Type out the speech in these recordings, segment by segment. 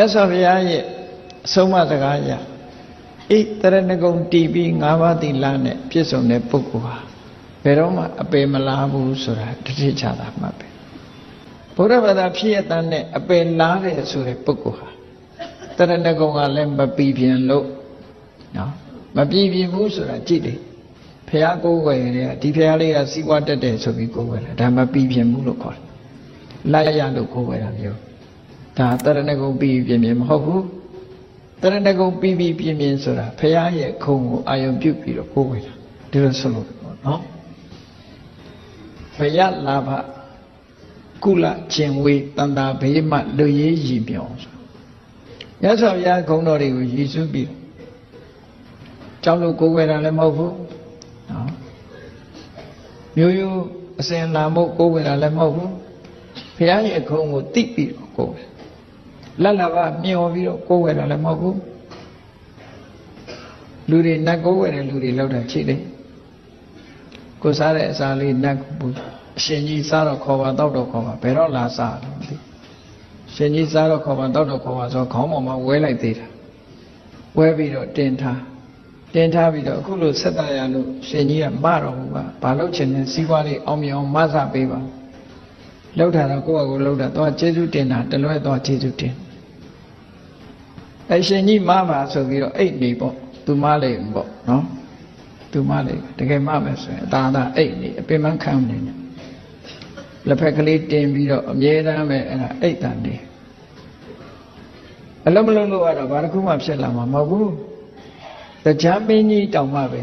တ်စွာဘုရားရဲ့အဆုံးအမစကားအရဣတရဏဂုံတည်ပြီး၅ပါးသီလနဲ့ပြည့်စုံတဲ့ပုဂ္ဂိုလ်ဟာဘယ်တော့မှအပယ်မလားဘူးဆိုတာတတိချတာမှတ်ပဲဘုရားဘာသာဖြစ်ရတဲ့အပယ်လားတဲ့ဆိုတဲ့ပုဂ္ဂိုလ်ဟာတရဏဂုံကလည်းမပြီးပြင်းလို့နော်မပြီးပြင်းဘူးဆိုတာကြည့်တယ်ဘုရားကိုယ်ွယ်တွေကဒီဘုရားလေးကစီးပွားတက်တယ်ဆိုပြီးကိုယ်ွယ်တယ်ဒါမပြီးပြင်းဘူးလို့ခေါ်တယ်လိုက်ရလို့ကိုယ်ွယ်တာမျိုးဒါတရဏဂုံပြီးပြင်းပြင်းမဟုတ်ဘူးတရဏဂုံပြီးပြင်းပြင်းဆိုတာဘုရားရဲ့ခုံကိုအာယုံပြုပြီးတော့ကိုယ်ွယ်တာဒီလိုဆိုလို့နော်ဘယလာဘကုလကျင်ဝေတန်တာဘေးမှလူရေးရည်မြော်ဆိုမြတ်စွာဘုရားဂုဏ်တော်တွေကိုရည်စူးပြီးကြောက်လို့ကိုယ်ွယ်တာလည်းမဟုတ်ဘူးနော်မျိုးရိုးအစဉ်လာမို့ကိုယ်ွယ်တာလည်းမဟုတ်ဘူးဘုရားရဲ့ဂုဏ်ကိုသိပြီးတော့ကိုယ်ွယ်လတ်လာဘမျောပြီးတော့ကိုယ်ွယ်တာလည်းမဟုတ်ဘူးလူတွေနတ်ကိုယ်ွယ်တဲ့လူတွေလောက်တာချိတယ်ကိုစားတဲ့အစာလေးနတ်ဘူးအရှင်ကြီးစားတော့ခေါ်ပါတောက်တော့ခေါ်ပါဘယ်တော့လာစားတယ်မသိရှင်ကြီးစားတော့ခေါ်ပါတောက်တော့ခေါ်ပါဆိုခေါင်းပေါ်မှာဝဲလိုက်သေးတာဝဲပြီးတော့တင်ထားပြီးတော့အခုလိုဆက်တရလို့ရှင်ကြီးကမတော်ဘူးကဘာလို့ချင်လဲစီးပွားလေးအောင်မြင်အောင်မဆပေးပါလောက်တာတော့ကိုယ့်အကိုလောက်တာတော့ကျေးဇူးတင်တာတလွဲတော့ကျေးဇူးတင်အရှင်ကြီးမပါဆိုပြီးတော့အိတ်နေပေါ့သူမလေးပေါ့နော်သူမလေးတကယ်မမယ်ဆိုရင်အသာအိတ်နေအပင်မခံနေတယ်လက်ဖက်ကလေးတင်ပြီးတော့အမြဲတမ်းပဲအဲ့ဒါအိတ်တန်နေအလုံးမလုံးလို့ကတော့ဘာတစ်ခုမှဖြစ်လာမှာမဟုတ်ဘူးတရားမင်းကြီးတောင်မှပဲ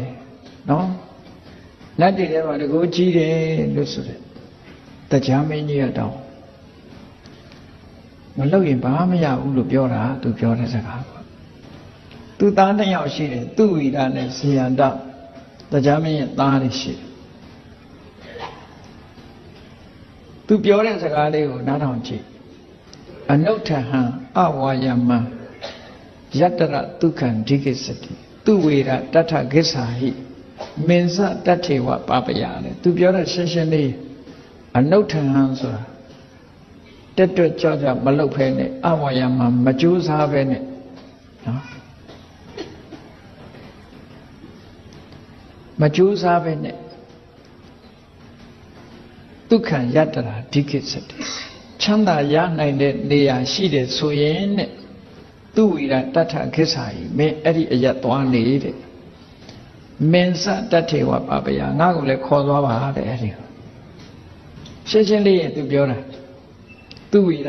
နော်လက်တည်ထဲမှာတကူကြီးတယ်လို့ဆိုတယ်တရားမင်းကြီးကတောင်မလုပ်ရင်ဘာမရဘူးလို့ပြောတာသူပြောတဲ့စကားပေါ့သူသား2ယောက်ရှိတယ်သူဝိဒနဲ့ဇေယန္တတရားမင်းရဲ့သားတွေရှိတယ်သူပြောတဲ့စကားလေးကိုနားထောင်ကြည့်အနုဋ္ဌဟံအဝါယမံယတ္တရဒုက္ခံဒိကိစ္စတိသူဝေရတထကိစ္ဆာဟိမင်္စတထေဝပပယလေသူပြောတဲ့ရှင်းရှင်းလေးအနုဋ္ဌဟံဆိုတာတက်တွက်ကြောက်ကြမလုပ်ဖဲနဲ့အဝါယမံမကြိုးစားဖဲနဲ့နော်မကြိုးစားဖဲနဲ့ဒုက္ခံယတ္တရာဒိကိစ္စတိချမ်းသာရနိုင်တဲ့နေရာရှိတယ်ဆိုရင်တဲ့သူဝိရတထခိစ္ဆာဟိမင်းအဲ့ဒီအရက်သွားနေတဲ့မင်္စတထေဝပပယငါ့ကိုလည်းခေါ်သွားပါတဲ့အဲ့ဒီရှင်းရှင်းလေးရင်သူပြောတာသူဝိရ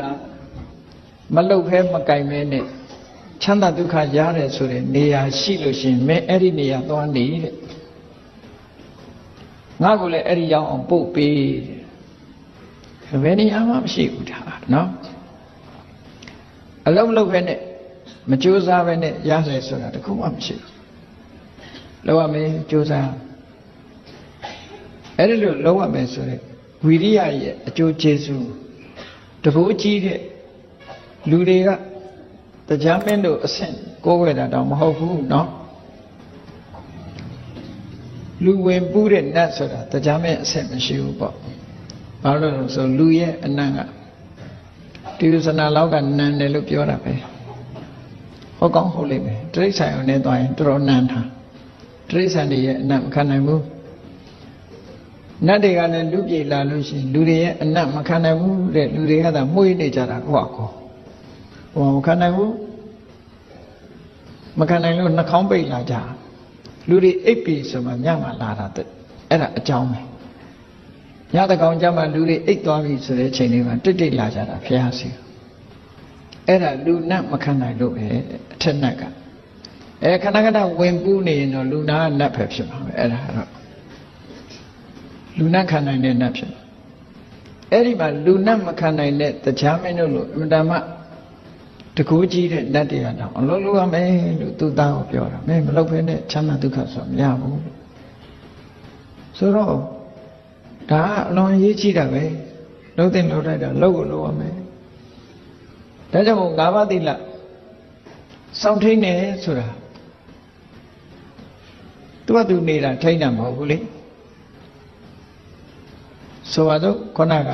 မလုတ်ဖဲမကင်မဲနဲ့ချမ်းသာဒုက္ခရတယ်ဆိုတဲ့နေရာရှိလို့ရှင်မင်းအဲ့ဒီနေရာသွားနေတဲ့ငါ့ကိုလည်းအဲ့ဒီရောက်အောင်ပို့ပေးတဲ့ဘယ်နေရာမှမရှိဘူးဒါနော်အလုံးလုံးပဲနဲ့မကြိုးစားပဲနဲ့ရတယ်ဆိုတာတခုမှမရှိဘူးလောက်ရမယ်ကြိုးစားအဲ့ဒီလိုလောက်ရမယ်ဆိုတဲ့ဝိရိယရဲ့အကျိုးကျေးဇူးတကူကြီးတဲ့လူတွေကတရားမင်းတို့အဆင့်ကိုးကွယ်တာတော့မဟုတ်ဘူးနော်လူဝင်ပူးတဲ့နတ်ဆိုတာတရားမင်းအဆင့်မရှိဘူးပေါ့ဘာလို့လဲဆိုလူရဲ့အနံ့ကတိရစ္ဆာန်လောက်ကနံတယ်လို့ပြောတာပဲဟုတ်ကောင်းဟုတ်လိမ့်မယ်တိရစ္ဆာန်ရုံနဲ့သွားရင်တော်တော်နံတာတိရစ္ဆာန်တွေရဲ့အနံ့မခံနိုင်ဘူးနတ်တွေကလည်းလူပြေလာလို့ရှိရင်လူတွေရဲ့အနံ့မခံနိုင်ဘူးတဲ့လူတွေကသာမှုေးနေကြတာကိုယ့်အကောဟိုမခံနိုင်ဘူးမခံနိုင်လို့နှာခေါင်းပိတ်လာကြလူတွေအိပ်ပြီဆိုမှညမှလာတာတဲ့အဲ့ဒါအကြောင်းပဲညတကောင်ကြမှာလူတွေအိပ်သွားပြီဆိုတဲ့ချိန်လေးမှာတိတ်တိတ်လာကြတာဖျားစီအဲ့ဒါလူနတ်မခံနိုင်လို့ပဲအထက်နတ်ကခဏခဏဝင်ပူးနေရင်တော့လူနာကနတ်ပဲဖြစ်မှာပဲအဲ့ဒါတော့လူနတ်ခံနိုင်တဲ့နတ်ဖြစ်အဲ့ဒီမှာလူနတ်မခံနိုင်တဲ့တရားမင်းတို့လို့အမှန်တမ်းတကူကြီးတဲ့နတ်တွေကတော့အလုံးလုံးရမယ်လို့သူသားကိုပြောတာမင်းမလုပ်ဖဲနဲ့ချမ်းသာဒုက္ခဆိုမရဘူးဆိုတော့ဒါအလွန်ရေးကြည့်တာပဲလုံးတင်လုံးလိုက်တာလုံးကိုလုံးရမယ်ဒါကြောင့်မို့၅ပါးသီလစောင့်ထိန်နေဆိုတာသူကသူနေတာထိန်တာမဟုတ်ဘူးလေဆိုပါတော့ခုနက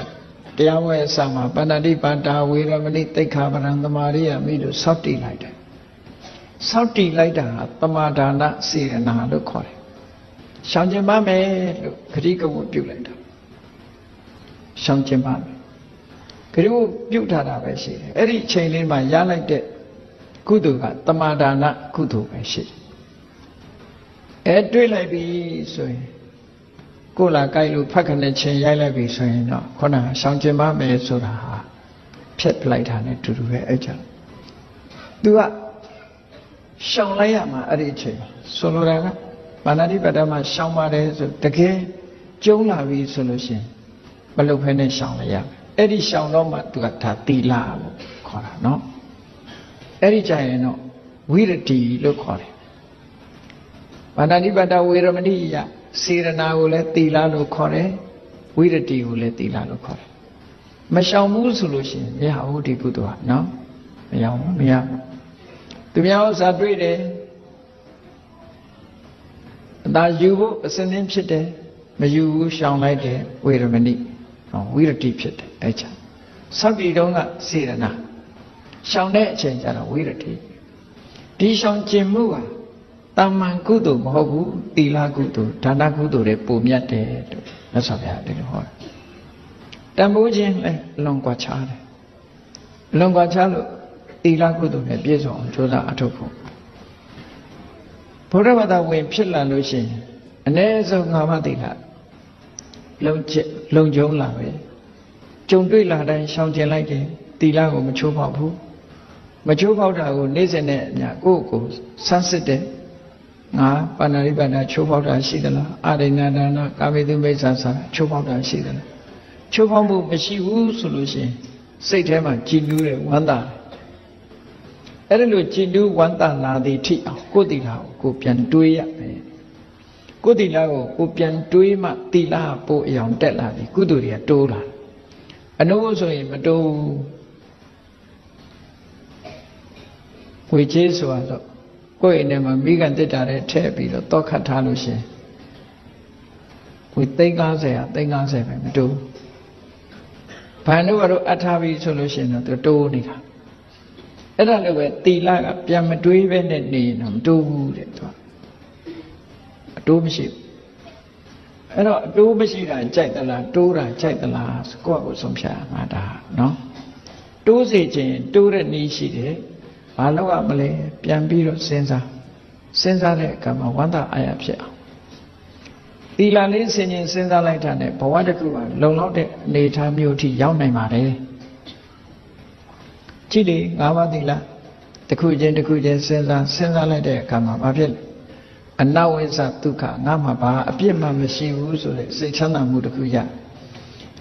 တရားဝဲအစမှာပဏ္ဏတိပါတာဝေရမဏိသိက္ခာပရံသမာရိယာမိလို့စောင့်တည်လိုက်တယ်စောင့်တည်လိုက်တာသမာဒါနစေရနာလို့ခေါ်တယ်ရှောင်ကျင်ပါမယ်လို့ဂတိကဝတ်ပြုလိုက်တာရှောင်ကျင်ပါမယ်ဂတိကဝတ်ပြုထားတာပဲရှိတယ်အဲ့ဒီအချိန်လေးမှာရလိုက်တဲ့ကုသိုလ်ကသမာဒါနကုသိုလ်ပဲရှိတယ်တွေ့လိုက်ပြီဆိုရင်ကိုယ်လာကြိုက်လို့ဖတ်ခနဲ့ချင်းရိုက်လိုက်ပြီဆိုရင်တော့ခုနကရှောင်ကျင်ပါမယ်ဆိုတာဟာဖြတ်လိုက်တာနဲ့တူတူပဲအဲ့ကြောင့်သူကရှောင်လိုက်ရမှာအဲ့ဒီအချိန်ဆိုလိုတာကမာနတိပတ္တမှာရှောင်ပါတယ်ဆိုတကယ်ကျုံးလာပြီဆိုလို့ရှိရင်မလုပ်ဖဲနဲ့ရှောင်လိုက်ရမယ်အဲ့ဒီရှောင်တော့မှသူကဒါသီလလို့ခေါ်တာနော်အဲ့ဒီကြရင်တော့ဝိရတိလို့ခေါ်တယ်မာနတိပတ္တဝေရမဏိယစေရနာကိုလည်းသီလလို့ခေါ်တယ်ဝိရတိကိုလည်းသီလလို့ခေါ်တယ်မရှောင်ဘူးဆိုလို့ရှိရင်မရဘူးဒီကုသိုလ်ကနော်မရဘူးမရဘူးသူများဥစ္စာတွေ့တယ်အသာယူဖို့အစဉ်သင်းဖြစ်တယ်မယူဘူးရှောင်လိုက်တယ်ဝေရမဏိဝိရတိဖြစ်တယ်အဲ့ချာစောင့်တည်တုန်းကစေရနာရှောင်တဲ့အချိန်ကျတော့ဝိရတိဒီရှောင်ကျင်မှုကတာမန်ကုသိုလ်မဟုတ်ဘူးသီလကုသိုလ်ဒါနကုသိုလ်တွေပုံမြတ်တယ်လို့မြတ်စွာဘုရားဒီလိုဟောတယ်တန်ဖိုးခြင်းလည်းလွန်กว่าခြားတယ်လွန်กว่าခြားလို့သီလကုသိုလ်နဲ့ပြည့်စုံအောင်ကြိုးစားအထောက်ဖို့ဘုရားဘာသာဝင်ဖြစ်လာလို့ရှိရင်အ ਨੇ ဆုံး၅ပါးသီလလုံကျုံလာပဲကြုံတွေ့လာတိုင်းရှောင်ကျင်လိုက်တယ်သီလကိုမချိုးဖောက်ဘူးမချိုးဖောက်တာကိုနေ့စဉ်နဲ့အမျှကိုယ့်ကိုဆန်းစစ်တယ်ငါပါဏာတိပါဒချိုးဖောက်တာရှိသလားအာရိဏဒါနကာမိတုမိစ္ဆာစာချိုးဖောက်တာရှိသလားချိုးဖောက်မှုမရှိဘူးဆိုလို့ရှိရင်စိတ်ထဲမှာကြည်နူးတယ်ဝမ်းသာတယ်အဲ့ဒါလို့ကြည်နူးဝမ်းသာလာသည်ထိအောင်ကိုယ်သီလကိုပြန်တွေးရမယ်ကိုယ်သီလကိုပြန်တွေးမှသီလပို့အယောင်တက်လာပြီကုသိုလ်တွေကတိုးလာအနုဆိုရင်မတိုးဝေချေးဆိုတော့ကိုယ့်အိမ်ထဲမှာမိကန်တစ်တာနဲ့ထည့်ပြီးတော့တောက်ခတ်ထားလို့ရှိရင်ဝေသိန်း90ဟာသိန်း90ပဲမတိုးဘာလို့ကတော့အထားပြီးဆိုလို့ရှိရင်တော့တိုးနေတာအဲ့ဒါလည်းပဲသီလကပြန်မတွေးပဲနဲ့နေရင်တော့မတိုးဘူးတဲ့သူအတိုးမရှိဘူးအဲ့တော့အတိုးမရှိတာကြိုက်သလားတိုးတာကြိုက်သလားကိုယ့်ကိုဆုံးဖြတ်ရမှာဒါနော်တိုးစေခြင်းတိုးတဲ့နည်းရှိတယ်ဘာလို့ရမလဲပြန်ပြီးတော့စဉ်းစားတဲ့အခါမှာဝမ်းသာအားရဖြစ်အောင်သီလလေးစဉ်းစားလိုက်တာနဲ့ဘဝတစ်ခုကလုံလောက်တဲ့အနေအထားမျိုးအထိရောက်နိုင်ပါတယ်ကြည့်လေ၅ပါးသီလတစ်ခုချင်းစဉ်းစားလိုက်တဲ့အခါမှာဘာဖြစ်လဲအနဝိဇ္ဇဒုက္ခငါမှာဘာအပြစ်မှမရှိဘူးဆိုတဲ့စိတ်ချမ်းသာမှုတစ်ခုရ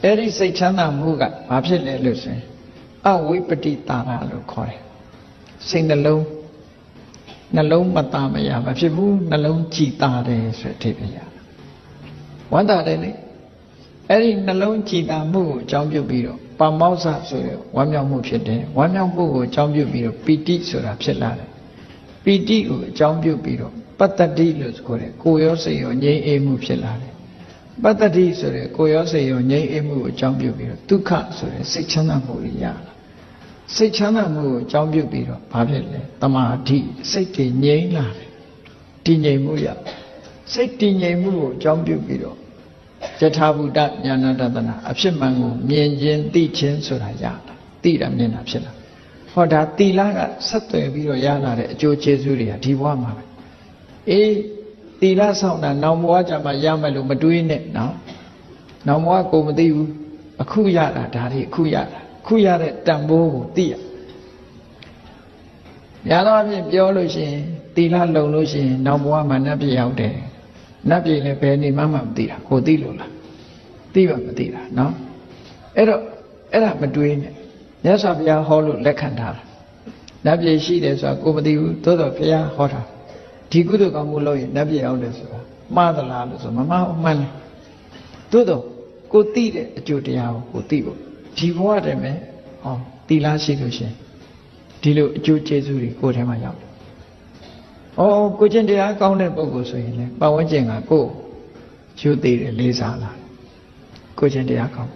အဲ့ဒီစိတ်ချမ်းသာမှုကဘာဖြစ်လဲလို့ဆိုရင်အဝိပတိတာရလို့ခေါ်တယ်စိတ်နှလုံးမตาမရမဖြစ်ဘူးနှလုံးကြည်တာတယ်ဆိုတဲ့အဓိပ္ပာယ်ရဝမ်းသာတယ်လေအဲ့ဒီနှလုံးကြည်တာမှုကိုအကြောင်းပြုပြီးတော့ပါမောဇ္ဇဆိုတဲ့ဝမ်းမြောက်မှုဖြစ်တယ်ဝမ်းမြောက်မှုကိုအကြောင်းပြုပြီးတော့ပီတိဆိုတာဖြစ်လာတယ်ပီတိကိုအကြောင်းပြုပြီးတော့ပတ္တတိလို့ဆိုတဲ့ကိုယ်ရောစိတ်ရောငြိမ်းအေးမှုဖြစ်လာတယ်ပတ္တတိဆိုတဲ့ကိုယ်ရောစိတ်ရောငြိမ်းအေးမှုကိုအကြောင်းပြုပြီးတော့ဒုက္ခဆိုတဲ့စိတ်ချမ်းသာမှုရလာစိတ်ချမ်းသာမှုကိုအကြောင်းပြုပြီးတော့ဘာဖြစ်လဲတမာတိစိတ်တည်ငြိမ်လာတယ်တည်ငြိမ်မှုရစိတ်တည်ငြိမ်မှုကိုအကြောင်းပြုပြီးတော့ယထာဘုဒ္ဓဉာဏတတနာအဖြစ်မှန်ကိုမြင်ခြင်းသိခြင်းဆိုတာရလာသိတာမြင်တာဖြစ်လာဟောဒါသီလကဆက်သွယ်ပြီးတော့ရလာတဲ့အကျိုးကျေးဇူးတွေကဒီဘဝမှာပဲအေးသီလဆောင်တာနောင်ဘဝကျမှရမယ်လို့မတွေးနဲ့နော်နောင်ဘဝကိုမသိဘူးအခုရတာဒါတွေအခုရတာခုရတဲ့တန်ဖိုးကိုသိရများသောအားဖြင့်ပြောလို့ရှိရင်သီလလုံလို့ရှိရင်နောက်ဘဝမှာနတ်ပြည်ရောက်တယ်နတ်ပြည်လည်းဘယ်နေမှမသိတာကိုသိလို့လားသိပါမသိတာနော်အဲ့တော့အဲ့ဒါမတွေးနဲ့မြတ်စွာဘုရားဟောလို့လက်ခံထားတာနတ်ပြည်ရှိတယ်ဆိုတာကိုမသိဘူးသို့တော့ဘုရားဟောတာဒီကုသိုလ်ကောင်းမှုလုပ်ရင်နတ်ပြည်ရောက်တယ်ဆိုတာမှားသလားလို့ဆိုမမှားမှန်တယ်သို့တော့ကိုသိတဲ့အကျိုးတရားကိုကိုသိဖို့ဒီဘဝတည်းမဲ့ဟောသီလရှိလို့ရှင်ဒီလိုအကျိုးကျေးဇူးတွေကိုယ်ထဲမှာရောက်တယ်။ဩကိုချင်းတရားကောင်းတဲ့ပုဂ္ဂိုလ်ဆိုရင်လေပတ်ဝန်းကျင်ကကိုယ်ယူသေးတယ်လေးစားလာကိုချင်းတရားကောင်း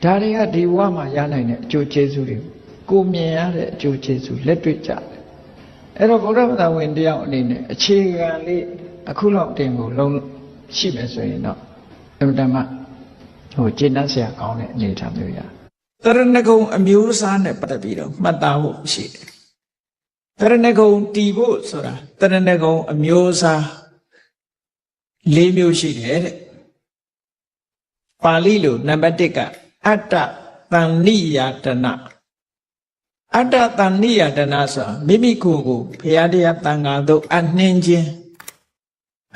ဒ ဒါတွေကဒီဘဝမှာရနိုင်တဲ့အကျိုးကျေးဇူးတွေကိုမြင်ရတဲ့အကျိုးကျေးဇူးလက်တွေ့ကြတယ်အဲ့တော့ဗုဒ္ဓဘာသာဝင်တယောက်အနေနဲ့အခြေခံလေးအခုလောက်တင်ကိုလုံးရှိမယ်ဆိုရင်တော့အမှန်တမ်းကျေနပ်စရာကောင်းတဲ့အနေအထားမျိုးရတရဏဂုံအမျိုးအစားနဲ့ပတ်သက်ပြီးတော့မှတ်သားဖို့ရှိတယ်တရဏဂုံတည်ဖို့ဆိုတာတရဏဂုံအမျိုးအစား၄မျိုးရှိတယ်တဲ့ပါဠိလိုနံပါတ်1ကအတ္တတဏ္ဏိယတနာအတ္တတဏ္ဏိယတနာဆိုတာမိမိကိုယ်ကိုဘုရားတရားတန်ခါသို့အနှင်းခြင်း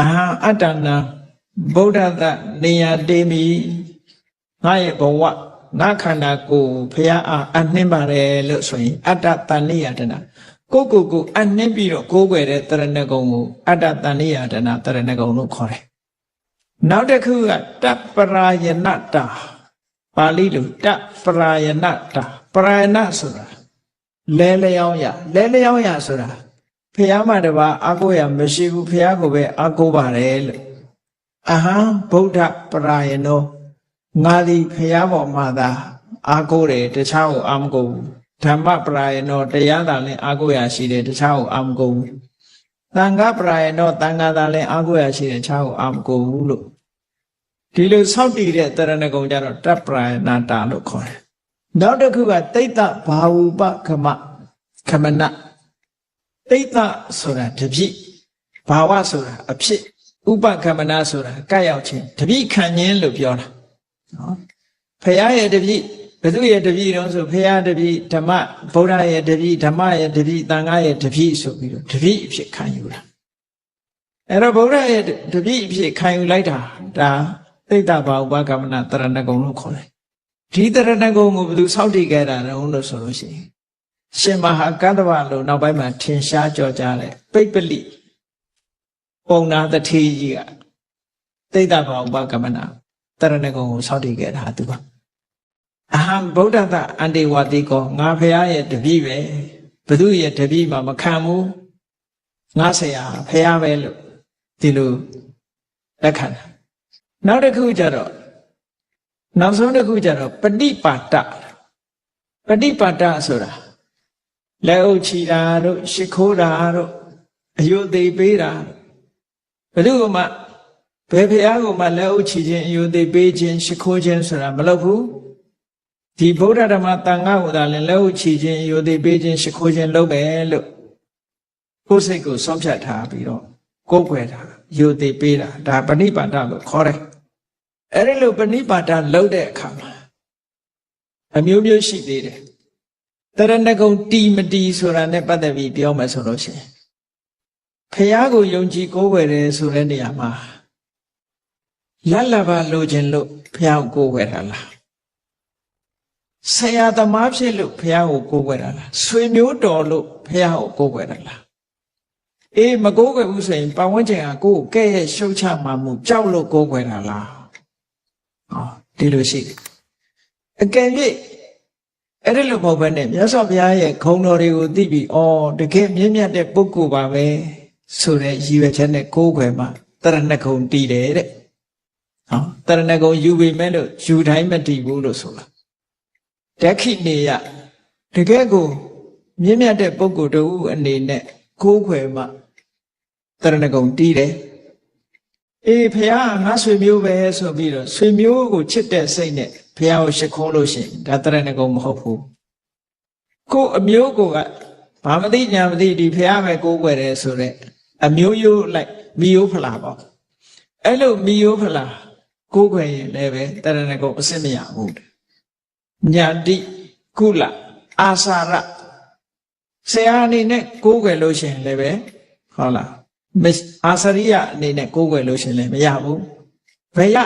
အာအတ္တနာဗုဒ္ဓတနေယတေမိငါရဲ့ဘဝငါခန္ဓာကိုယ်ဘုရားအားအနှင်းပါတယ်လို့ဆိုရင်အတ္တတဏ္ဏိယတနာကိုအနှင်းပြီးတော့ကိုးကွယ်တဲ့တရဏဂုံကိုအတ္တတဏ္ဏိယတနာတရဏဂုံလို့ခေါ်တယ်နောက်တစ်ခုကတပ္ပရာယနတာပါဠိလိုတပ္ပရာယနတာပရာယနဆိုတာလဲလျောင်းရဆိုတာဘုရားမှာတပါအာကိုရမရှိဘူးဘုရားကိုပဲအာကိုပါတယ်လို့အဟံဗုဒ္ဓပရာယနောငါသည်ဘုရားပေါ်မှာသာအာကိုတယ်တခြားကိုအာမကိုဘူးဓမ္မပရာယနောတရားသာလည်းအာကိုရရှိတယ်တခြားကိုအာမကိုဘူးသံဃပရာယနောသံဃာသာလည်းအာကိုရရှိတယ်တခြားကိုအာမကိုဘူးလို့ဒီလိုဆောက်တည်တဲ့တရဏဂုံကြတော့တပ္ပရာယနာတာလို့ခေါ်တယ်နောက်တစ်ခုကတိဋ္ဌဘာဝုပခမနတိဋ္ဌဆိုတာတပြည့်ဘာဝဆိုတာအဖြစ်ဥပခမနာဆိုတာကပ်ရောက်ခြင်းတပြည့်ခံခြင်းလို့ပြောတာနော်ဖရာရဲ့တပြည့်ဘုသူရဲ့တပြည့်တုံးဆိုဖရာတပြည့်ဓမ္မဗုဒ္ဓရဲ့တပြည့်ဓမ္မရဲ့တပြည့်သံဃာရဲ့တပြည့်ဆိုပြီးတော့တပြည့်အဖြစ်ခံယူတာအဲ့တော့ဗုဒ္ဓရဲ့တပြည့်အဖြစ်ခံယူလိုက်တာဒါတိဋ္ဌဘာဝုပခမနတရဏဂုံလို့ခေါ်တယ်ဒီတရဏဂုံကိုဘယ်သူစောင့်တည်ခဲ့တာလဲလို့ဆိုလို့ရှိရင်ရှင်မဟာကတ္တဗလို့နောက်ပိုင်းမှာထင်ရှားကြော်ကြားတဲ့ပိပ္ပလိပုံနာတထေကြီးကတိဋ္ဌဘာဝုပခမနတရဏဂုံကိုစောင့်တည်ခဲ့တာသူပါအဟံဗုဒ္ဓတအန္တေဝတိကောငါဖရာရဲ့တပည့်ပဲဘသူရဲ့တပည့်မှမခံဘူးငါဆရာဖရာပဲလို့ဒီလိုလက်ခံတာနောက်တစ်ခုကျတော့နောက်ဆုံးတစ်ခုကျတော့ပฏิပါဒဆိုတာလက်အုပ်ချီတာတို့ရှ िख ိုးတာတို့အယုသေးပေးတာဘယ်သူမှဘယ်ဖရာကိုမှလက်အုပ်ချီခြင်းအယုသေးပေးခြင်းရှ िख ိုးခြင်းဆိုတာမလုပ်ဘူးဒီဗုဒ္ဓဓမ္မသံဃာကိုသာလည်းလက်အုပ်ချီခြင်းအယုသေးပေးခြင်းရှ िख ိုးခြင်းလုပ်မယ်လို့ကိုယ်စိတ်ကိုဆုံးဖြတ်ထားပြီးတော့ကိုယ်ွယ်တာအယုသေးပေးတာဒါပฏิပါဒလို့ခေါ်တယ်အဲ့ဒီလိုပฏิပါဒလုပ်တဲ့အခါမှာအမျိုးမျိုးရှိသေးတယ်တရဏဂုံတီမတီဆိုတာနဲ့ပတ်သက်ပြီးပြောမယ်ဆိုလို့ရှိရင်ဖရာကိုယုံကြည်ကိုးကွယ်တယ်ဆိုတဲ့နေရာမှာလတ်ပါလိုခြင်းလို့ဖရာကိုကိုးကွယ်တာလားဆရာသမားဖြစ်လို့ဖရာကိုကိုးကွယ်တာလားဆွေမျိုးတော်လို့ဖရာကိုကိုးကွယ်တာလားအေးမကိုးကွယ်ဘူးဆိုရင်ပတ်ဝန်းကျင်ကကိုယ်ကဲ့ရဲ့ရှုတ်ချမှမှုကြောက်လို့ကိုးကွယ်တာလားဒီလိုရှိတယ်အကယ်၍အဲ့ဒီလိုမဟုတ်ဘဲနဲ့မြတ်စွာဘုရားရဲ့ခုံတော်တွေကိုသိပြီးတကယ်မြင့်မြတ်တဲ့ပုဂ္ဂိုလ်ပါပဲဆိုတဲ့ရည်ရွယ်ချက်နဲ့ကိုးကွယ်မှတရဏဂုံတည်တယ်တဲ့တရဏဂုံယူပေမဲ့လို့ယူတိုင်းမတည်ဘူးလို့ဆိုတာဓက္ခိနေယတကယ်ကိုမြင့်မြတ်တဲ့ပုဂ္ဂိုလ်တူအနေနဲ့ကိုးကွယ်မှတရဏဂုံတည်တယ်အေးဖះငါဆွေမျိုးပဲဆိုပြီးတော့ဆွေမျိုးကိုချစ်တဲ့စိတ်နဲ့ဖះကိုရှ िख ိုးလို့ရှိရင်ဒါတရဏဂုံမဟုတ်ဘူးကိုယ်အမျိုးကိုကဘာမသိညာမသိဒီဖះပဲကိုးကွယ်တယ်ဆိုတဲ့အမျိုးရိုးလိုက်မိယိုးဖလာပေါ့အဲ့လိုမိယိုးဖလာကိုးကွယ်ရင်လည်းပဲတရဏဂုံအစစ်မရဘူးညာတိကုလအာစာရဆရာအနေနဲ့ကိုးကွယ်လို့ရှိရင်လည်းပဲဟုတ်လားအာစရိယအနေနဲ့ကိုးကွယ်လို့ရှင်လည်းမရဘူးဘယ်ရ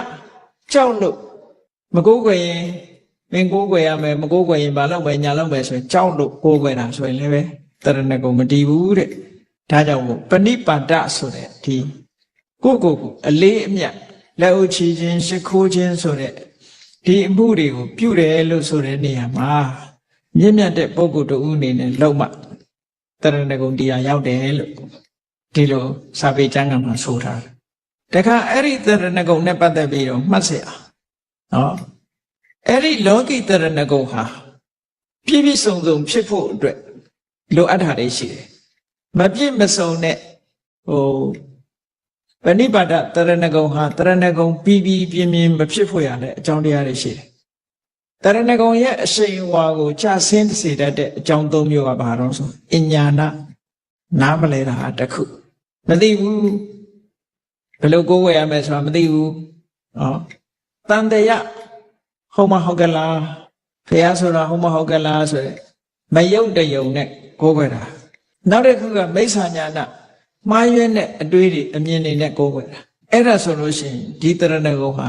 ကြောက်လို့မကိုးကွယ်ရင်မင်းကိုးကွယ်ရမယ်မကိုးကွယ်ရင်ဘာလုပ်မယ်ညာလုပ်မယ်ဆိုရင်ကြောက်လို့ကိုးကွယ်တာဆိုရင်လည်းပဲတရဏဂုံမတည်ဘူးတဲ့ဒါကြောင့်ပဏိပါဒဆိုတဲ့ဒီကိုအလေးအမြတ်လက်ဥချီခြင်းရှ िख ိုးခြင်းဆိုတဲ့ဒီအမှုတွေကိုပြုတယ်လို့ဆိုတဲ့နေရာမှာမြင့်မြတ်တဲ့ပုဂ္ဂိုလ်တူအနေနဲ့လုံမှတရဏဂုံတရားရောက်တယ်လို့ဒီလိုစာပေကျမ်းဂန်မှာဆိုထားတယ်တခါအဲ့ဒီတရဏဂုံနဲ့ပတ်သက်ပြီးတော့မှတ်เสีย အဲ့ဒီလောကီတရဏဂုံဟာပြည့်ပြည့်စုံစုံဖြစ်ဖို့အတွက်လိုအပ်တာတွေရှိတယ်မပြည့်မစုံတဲ့ပဏိပါဒတရဏဂုံဟာတရဏဂုံပြီးပြီးပြင်းပြင်းမဖြစ်ဖို့ရတဲ့အကြောင်းတရားတွေရှိတယ်တရဏဂုံရဲ့အရှိန်အဝါကိုချဆင်းစေတတ်တဲ့အကြောင်း၃မျိုးကဘာလို့ဆိုအညာဏနားမလဲတာတစ်ခုမသိဘူးဘယ်လိုကိုယ်ဝယ်ရမယ်ဆိုတာမသိဘူးတန်တရားဟုတ်မဟုတ်ကလားဘုရားဆိုတာဟုတ်မဟုတ်ကလားဆိုရယ်မယုတ်တယုံနဲ့ကိုယ်ဝယ်တာနောက်တစ်ခုကမိစ္ဆာညာဏမှားယွင်းတဲ့အတွေးတွေအမြင်တွေနဲ့ကိုယ်ဝယ်တာအဲ့ဒါဆိုလို့ရှိရင်ဒီတရဏဂုံဟာ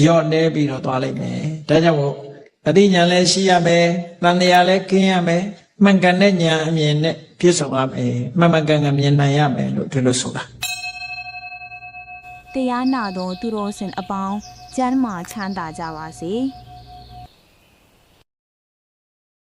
ယော့နေပြီးတော့သွားလိမ့်မယ်ဒါကြောင့်မို့အသိဉာဏ်လည်းရှိရမယ်တန်တရားလည်းခင်းရမယ်မှန်ကန်တဲ့ဉာဏ်အမြင်နဲ့ပြည့်စုံရမယ်မှန်မှန်ကန်ကန်မြင်နိုင်ရမယ်လို့ဒီလိုဆိုတာတရားနာသောသူတော်စင်အပေါင်းကျမ်းမာချမ်းသာကြပါစေ။